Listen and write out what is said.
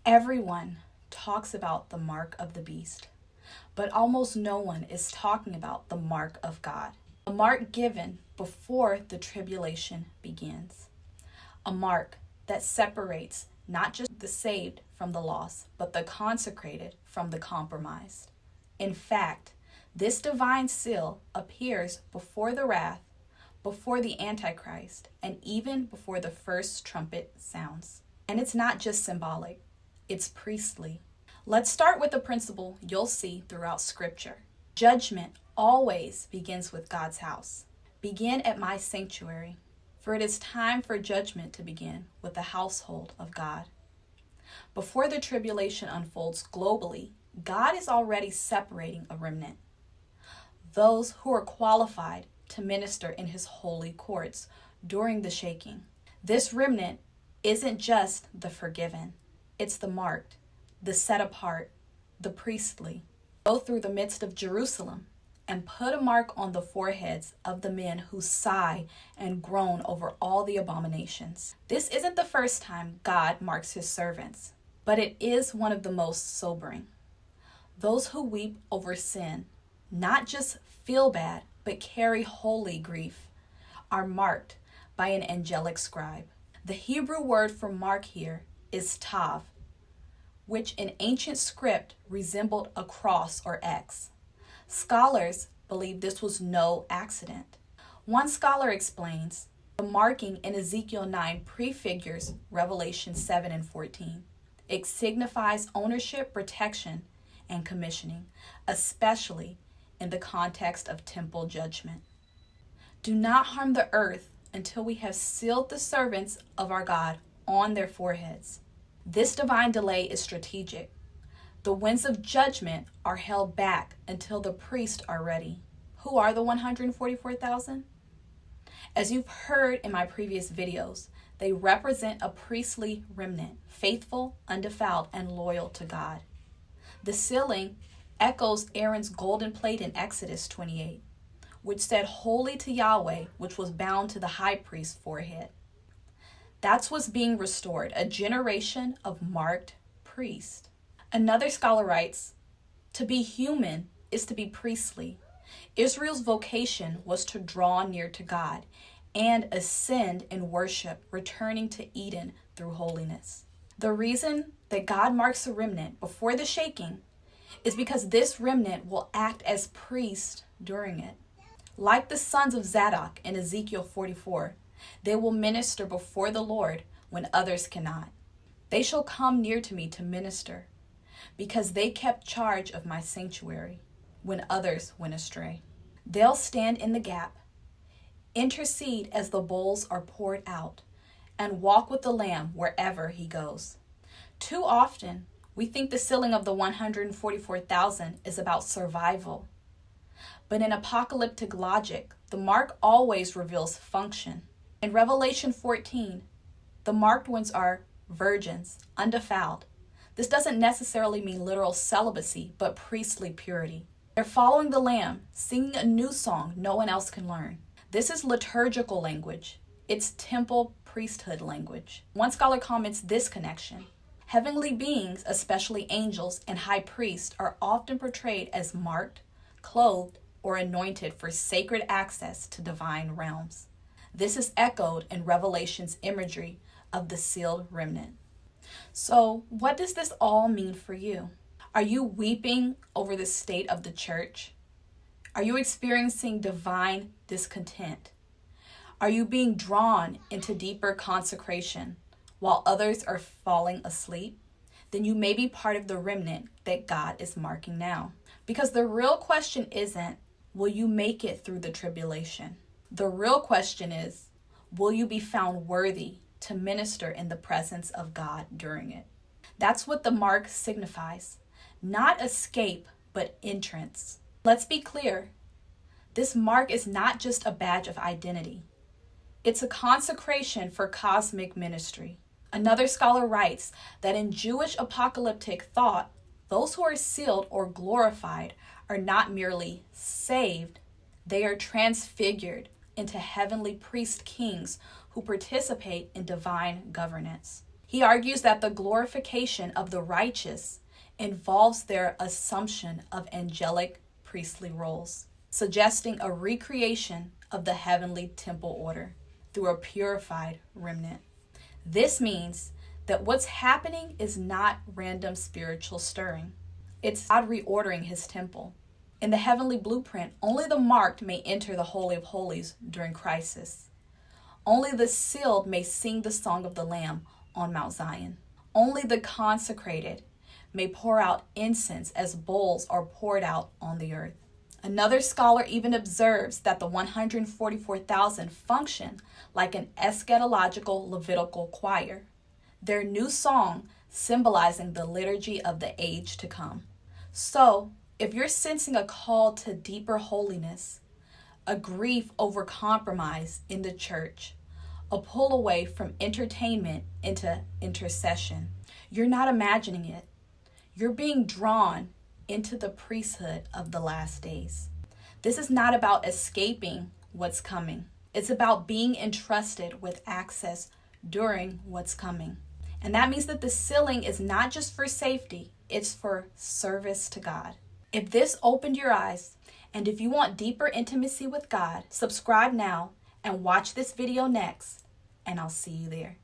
Everyone talks about the mark of the beast, but almost no one is talking about the mark of God. A mark given before the tribulation begins. A mark that separates not just the saved from the lost, but the consecrated from the compromised. In fact, this divine seal appears before the wrath, before the Antichrist, and even before the first trumpet sounds. And it's not just symbolic, it's priestly. Let's start with a principle you'll see throughout Scripture. Judgment always begins with God's house. Begin at my sanctuary, for it is time for judgment to begin with the household of God. Before the tribulation unfolds globally, God is already separating a remnant. Those who are qualified to minister in his holy courts during the shaking. This remnant isn't just the forgiven, it's the marked, the set apart, the priestly. Go through the midst of Jerusalem and put a mark on the foreheads of the men who sigh and groan over all the abominations. This isn't the first time God marks his servants, but it is one of the most sobering. Those who weep over sin, not just feel bad, but carry holy grief, are marked by an angelic scribe. The Hebrew word for mark here is tav, which in ancient script resembled a cross or X. Scholars believe this was no accident. One scholar explains, the marking in Ezekiel 9 prefigures Revelation 7 and 14. It signifies ownership, protection, and commissioning, especially in the context of temple judgment. Do not harm the earth until we have sealed the servants of our God on their foreheads. This divine delay is strategic. The winds of judgment are held back until the priests are ready. Who are the 144,000? As you've heard in my previous videos, they represent a priestly remnant, faithful, undefiled, and loyal to God. The sealing echoes Aaron's golden plate in Exodus 28, which said holy to Yahweh, which was bound to the high priest's forehead. That's what's being restored, a generation of marked priests. Another scholar writes, to be human is to be priestly. Israel's vocation was to draw near to God and ascend in worship, returning to Eden through holiness. The reason that God marks a remnant before the shaking is because this remnant will act as priests during it. Like the sons of Zadok in Ezekiel 44, they will minister before the Lord when others cannot. They shall come near to me to minister, because they kept charge of my sanctuary when others went astray. They'll stand in the gap, intercede as the bowls are poured out, and walk with the Lamb wherever he goes. Too often, we think the sealing of the 144,000 is about survival. But in apocalyptic logic, the mark always reveals function. In Revelation 14, the marked ones are virgins, undefiled. This doesn't necessarily mean literal celibacy, but priestly purity. They're following the Lamb, singing a new song no one else can learn. This is liturgical language. It's temple priesthood language. One scholar comments this connection. Heavenly beings, especially angels and high priests, are often portrayed as marked, clothed, or anointed for sacred access to divine realms. This is echoed in Revelation's imagery of the sealed remnant. So, what does this all mean for you? Are you weeping over the state of the church? Are you experiencing divine discontent? Are you being drawn into deeper consecration while others are falling asleep? Then you may be part of the remnant that God is marking now. Because the real question isn't, will you make it through the tribulation? The real question is, will you be found worthy to minister in the presence of God during it? That's what the mark signifies. Not escape, but entrance. Let's be clear. This mark is not just a badge of identity. It's a consecration for cosmic ministry. Another scholar writes that in Jewish apocalyptic thought, those who are sealed or glorified are not merely saved, they are transfigured into heavenly priest kings who participate in divine governance. He argues that the glorification of the righteous involves their assumption of angelic priestly roles, suggesting a recreation of the heavenly temple order through a purified remnant. This means that what's happening is not random spiritual stirring. It's God reordering his temple. In the heavenly blueprint, only the marked may enter the Holy of Holies during crisis. Only the sealed may sing the song of the Lamb on Mount Zion. Only the consecrated may pour out incense as bowls are poured out on the earth. Another scholar even observes that the 144,000 function like an eschatological Levitical choir, their new song symbolizing the liturgy of the age to come. So, if you're sensing a call to deeper holiness, a grief over compromise in the church, a pull away from entertainment into intercession, you're not imagining it. You're being drawn into the priesthood of the last days. This is not about escaping what's coming. It's about being entrusted with access during what's coming. And that means that the sealing is not just for safety, it's for service to God. If this opened your eyes, and if you want deeper intimacy with God, subscribe now and watch this video next, and I'll see you there.